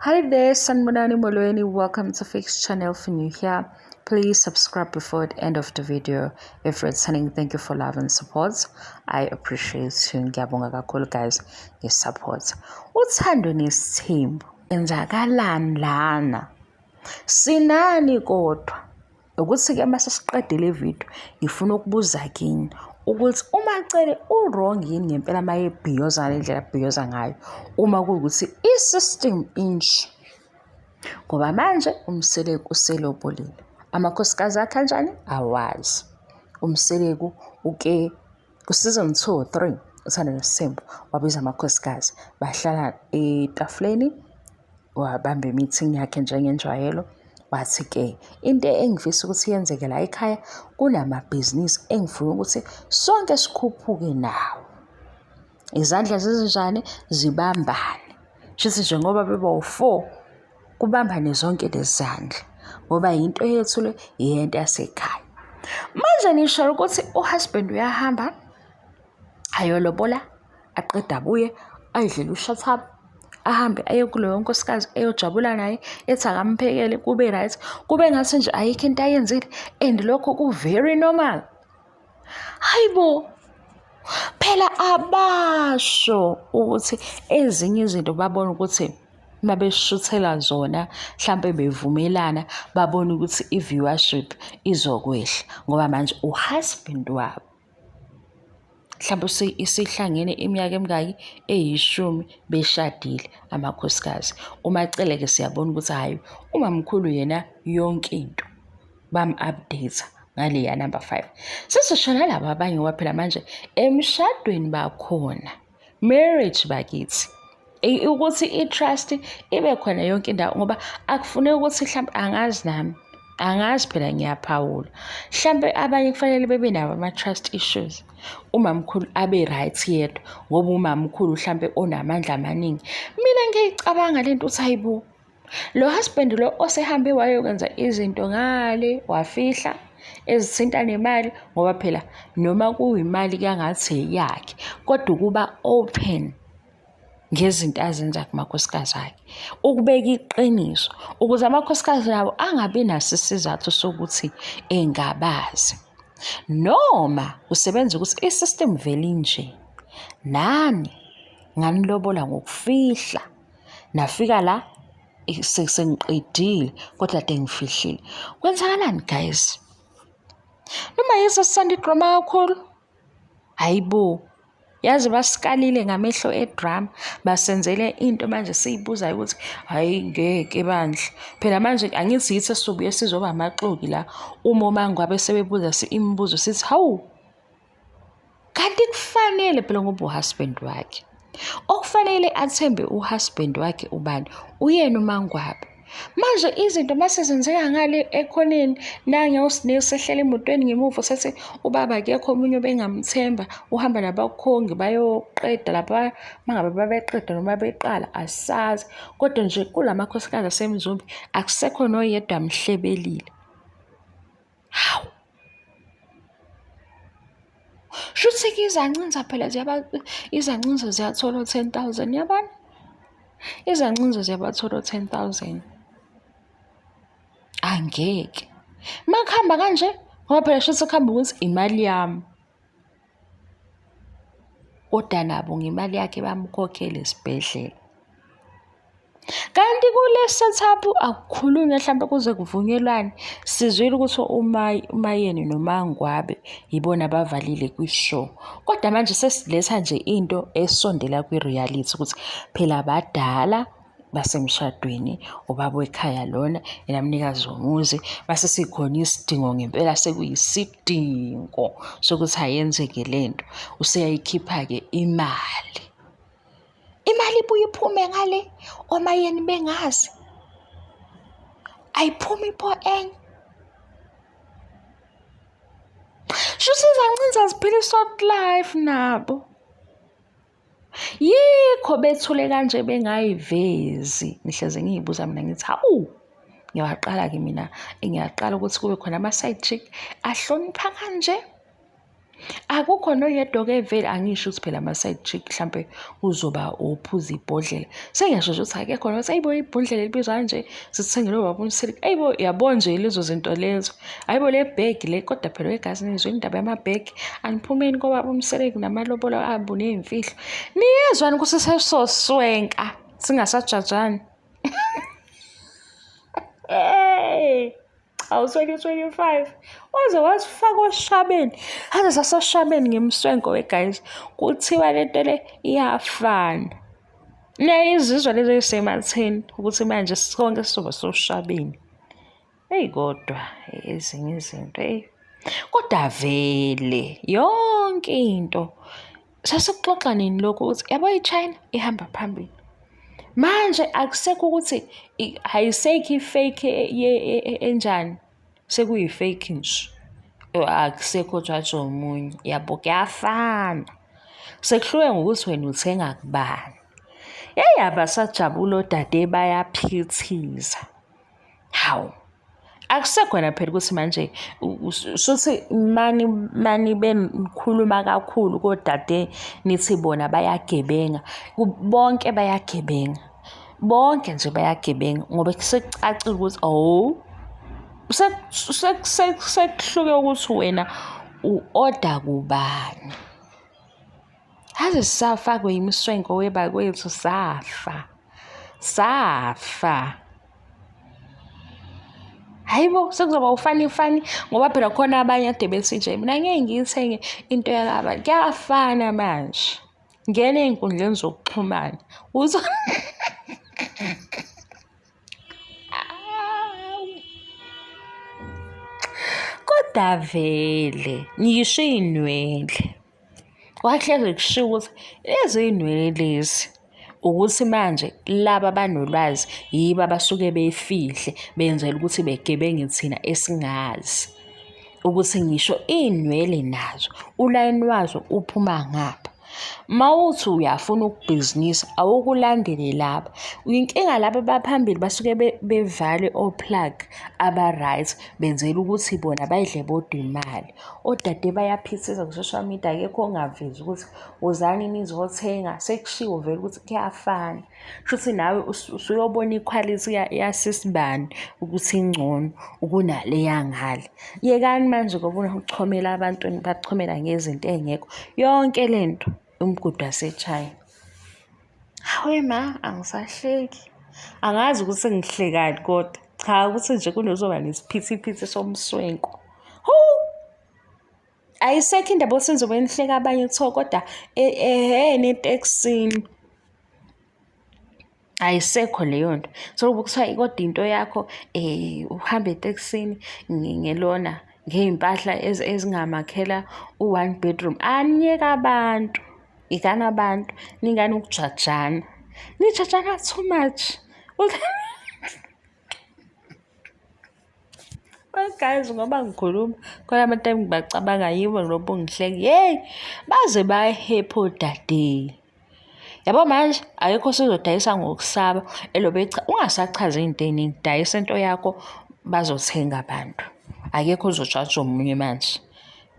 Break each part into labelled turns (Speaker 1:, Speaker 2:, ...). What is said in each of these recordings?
Speaker 1: Hi there, Sanmunani Molweni. Welcome to Fix channel. If you're new here, please subscribe before the end of the video. If returning, thank you for love and support. I appreciate you. Ngiyabonga kakhulu guys nge-support. Uthando nesithembu enzakalani lana? Sinani kodwa? Ukuthi-ke mase siqedile video, ngifuna ukubuza kini ukuthi uma cele u-wrong yini ngempela maye ebhiyoza ngendlela abhiyoza ngayo uma kuwukuthi i-system inje. Ngoba manje uMseleku uselobolile. Amakhosikazi akhe kanjani? Awazi. uMseleku uke ku-season 2 or 3 uthando nesithembu wabiza amakhosikazi bahlala etafuleni wabamba i-meeting yakhe njengenjwayelo. Wathi-ke into engifisa ukuthi yenzeke la ekhaya kunamabhizinisi engifuna ukuthi sonke sikhuphuke nawo. Izandla zizinjani? Zibambane. Shithi njengoba beba-4 kubambane zonke lezi zandla ngoba into yethu le yento yasekhaya. Manje nisho ukuthi uhusband uyahamba ayolobola aqeda abuye ayidlela ushut-up ahambe aye kuloyo nkosikazi eyojabula naye ethi akamphekele kube right, kube ngathi nje ayikho into ayenzile and lokho ku very normal. Hayibo, phela abasho ukuthi ezinye izinto babona ukuthi mabeshuthela zona mhlambe bevumelana babona ukuthi i-viewership izokwehla ngoba manje uhusband wabo mhlawumbe isihlangene iminyaka emingaki e10 beshadile amakhosikazi. Umacele-ke siyabona ukuthi hayi umamkhulu yena yonke into bam-update ngaleya number 5. Sesishona laba abanye ngoba phela manje emshadweni bakhona marriage bakithi ukuthi i-trust ibe khona yonke indawo ngoba akufuneki ukuthi mhlawumbe angazi phela ngiyaphawula mhlambe abanye kufanele bebe nabo ama-trust issues. Umamkhulu abe right yedwa ngoba umamkhulu mhlambe onamandla amaningi. Mina ngiyicabanga lento uthi hayibo, lo husband lo osehambe wayokwenza izinto ngale wafihla ezithinta nemali ngoba phela noma kuyimali kangathi yakhe kodwa kuba open ngezinto azenza kumakhosikazi akhe, ukubeka iqiniso ukuze amakhosikazi nabo angabi naso isizathu sokuthi engabazi noma usebenza ukuthi i-system vele inje. Nani nganilobola ngokufihla nafika la sengiqedile kodwa ade ngifihlile. Kwenzakalani guys? Noma yiso sisanda idrama kakhulu? Hayibo, yazi basikalile ngamehlo edrama basenzele into manje siyibuzayo ukuthi hayi ngeke bandla phela manje angithi yithi sizobuye sizoba amaxoki la uma mangwabe sebebuza imibuzo sithi hawu kanti kufanele phela ngoba uhusband wakhe okufanele athembe uhusband wakhe ubani uyena uMangwabe. Manje izinto mase zenzeka ngale ekhoneni nangeusehlela emotweni ngemuva sethi ubaba akekho omunye bengamthemba uhamba nabakhongi bayoqeda lapha mangabe babeqeda noma beqala asazi kodwa nje kulamakhosikazi asemzumbi akusekho noyedwa mhlebelile. Hawu, shuthi izancinza phela izancinza ziyathola 10,000 yabona, izancinza ziyabathola 10,000. Angeke makuhamba kanje ngoba phela shuthi kuhamba ukuthi imali yami kodwa nabo ngemali yakhe bamkhokhele esibhedlela. Kanti kule setup akukhulunywa mhlawumbe kuze kuvunyelwane sizwile ukuthi uMayeni noMangwabe yibona bavalile kwi-show kodwa manje sesiletha nje into esondela kwi-reality ukuthi phela abadala basemshadweni ubaba wekhaya lona enamnikazi womuzi base sikhona isidingo ngempela sekuyisidingo sokuthi ayenzeke lento useyayikhipha-ke imali ibuye iphume ngale oMayeni bengazi ayiphumi pho enye. Shuthi izancinza ziphila i-short life nabo yikho bethule kanje bengayivezi. Ngihleze ngiyibuza mina ngithi hawu ngiyaqala-ke mina ngiyaqala ukuthi kube khona ama-side chick ahlonipha kanje Akukho noyedwa-ke vele angisho ukuthi phela ama-side chick mhlampe uzoba uphuza ibhodlela. Sengiyasho nje ukuthi akekho nokuthi ayibo ibhodlela libizwa kanje sithengele ubaba uMseleku. Ayibo yabo nje lezo zinto lezo. Ayibo le bhegi le kodwa phela wegazi nizwe indaba yamabhegi. Aniphumeni kobaba uMseleku namalobolo abo ney'mfihlo. Niyezwani ukuthi sesoswenka singasajajani? Hey! Awu-2025 waze wasifaka oshabeni haze sasoshabeni ngemswenko we-guys kuthiwa lento le iyafana niyayizizwa lezo ey'sematheni ukuthi manje sonke sizoba soshabeni. Eyi kodwa ezinye izinto kodwa vele yonke into sasikuxoxa nini lokhu ukuthi yabo i-China ihamba phambili manje akusekho ukuthi ayisekho i-fake enjani sekuyi-fake nje akusekho jaji omunye yabo kuyafana sekuhluke ngokuthi wena uthenga kubani. Abasajabula odade bayaphithiza. Hawu akusekho na phela ukuthi manje shuthi mani benikhuluma kakhulu kodade nithi bona bayagebenga. Bonke bayagebenga. Bonke nje bayagebenga ngoba sekucacile ukuthi sekuhluke ukuthi wena u-oda kubani. Haze sisafakwe imiswenko webakwethu safa. Hayibo sekuzoba ufani ngoba phela khona abanye ade bethi nje mina ngeke ngiyithenge into yakabani. Kuyafana manje. Ngena ey'nkundleni zokuxhumana uthi kodwa vele ngisho iy'nwele kwahleze kushiwo ukuthi lezi y'nwele lezi ukuthi manje laba abanolwazi yibo abasuke befihle benzela ukuthi begebenge thina esingazi ukuthi ngisho iy'nwele nazo ulayini wazo uphuma ngapha. Mawuthi uyafuna ukubhizinisa awukulandele lapha. Inkinga laba abaphambili basuke bevale oplug aba-right benzela ukuthi bona bayidle bodwa imali. Odade bayaphithisa ku-social media akekho ongavezi ukuthi wozani nizothenga sekushiwo vele ukuthi kuyafana. Shuthi nawe usuyobona ikhwalithi yasisibani ukuthi ingcono ukunale yangale. Yekani manje ngoba uchomela abantu bachomela ngezinto ey'ngekho yonke lento umgudu waseChina. Hawe ma angisahleki angazi ukuthi sengihlekani kodwa cha ukuthi nje kunozoba nesiphithiphithi somswenko. Ayisekho indaba yokuthi nizobe nihleka abanye kuthiwa kodwa netekisini ayisekho leyo nto. So kuthiwa kodwa into yakho uhambe etekisini ngelona ngey'mpahla ezingamakhela u-1 bedroom. Aniyeka abantu ikani abantu ningani ukujajana nijajana too much. Well guys ngoba ngikhuluma khona abantu engibacabanga yibo lobo ungihleki baze bayahepha odade. Yabo manje akekho sizodayisa ngokusaba elobe ungasachaza into eningi dayisa into yakho bazothenga abantu. Akekho uzojaja omunye manje.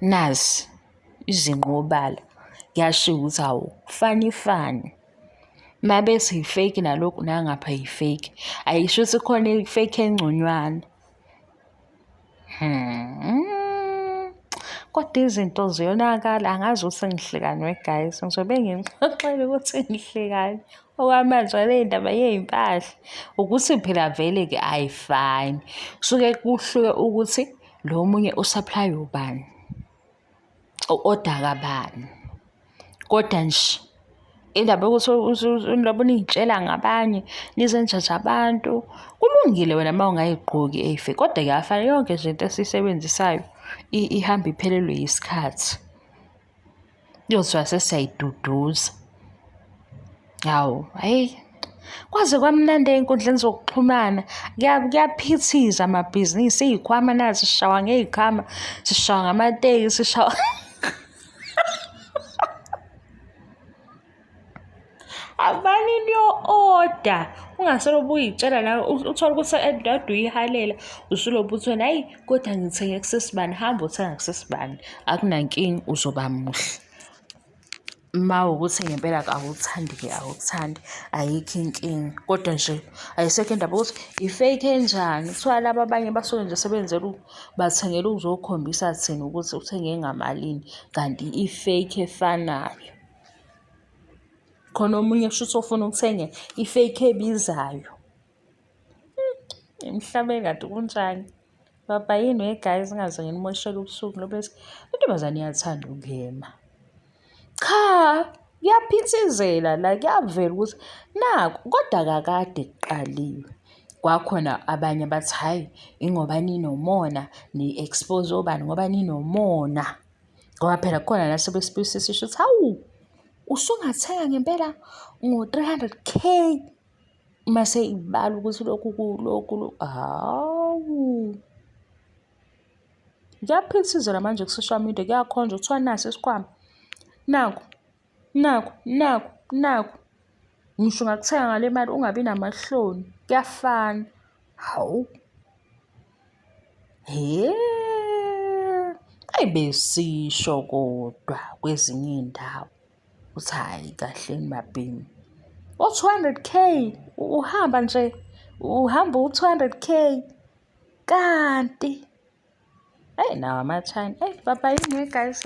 Speaker 1: Nazi izinqobala kuyashiwo ukuthi awu fani. Mabethi i-fake nalokhu nangapha i-fake. Ayisho ukuthi khona i-fake engconywana. Kodwa izinto ziyonakala angazi ukuthi ngihlekani we-guys. Ngizobe ngixoxele ukuthi ngihlekani. Okwamanje ley'ndaba yey'mpahla ukuthi phela vele-ke ayifani. Kusuke kuhluke ukuthi lo munye usupply ubani u-oda kabani. Kodwa nje indaba yokuthi nilobe niy'tshela ngabanye nize nijaje abantu kulungile wena uma ungayigqoki ey'fake kodwa kuyafana yonke nje into esiyisebenzisayo ihamba iphelelwe yisikhathi. Kuyothiwa sesiyayiduduza. Hawu hhayi kwaze kwamnandi ey'nkundleni zokuxhumana kuyaphithiza amabhizinisi. Iy'khwama nazi sishawa ngey'khwama sishawa ngamatekisi sishawa avani niyo-order ungasolobe uyitshela nawe uthole ukuthi endada uyihalela usulobe uthona hayi kodwa ngithenge kusesibani hamba uthenga kusesibani akunankinga uzoba muhle ma ukuthi ngempela awuthandi-ke awuthandi ayikho inkinga kodwa nje ayisekho indaba ukuthi i-fake enjani kuthiwa laba abanye basuke nje sebenzela bathengela ukuzokhombisa thina ukuthi uthenge ngamalini kanti i-fake efanayo khona omunye shuthi ofuna ukuthenga i-fake ebizayo emhlabeni kanti kunjani baba yini we-guys ingaze nginimoshele ubusuku ngoba intombazane iyathanda ukuyema cha kuyaphithizela la kuyavela ukuthi naku kodwa kakade kuqaliwe kwakhona abanye bathi hhayi ingoba ninomona ni-expose obani ngoba ninomona ngoba phela kukhona nasebesibuyisisa isho ukuthi hawu usungathenga ngempela ngo-300k mase ibala ukuthi lokhu hawu kuyaphithizela manje ku-social media kuyakhonjwa kuthiwa nasi isikhwama naku ngisho ungakuthenga ngale mali ungabi namahloni kuyafana hawu ayibesisho kodwa kwezinye iy'ndawo uthi hhayi kahleni mabhemu o-200k uhamba nje uhamba u-200k kanti nawo ama-China baba yini guys.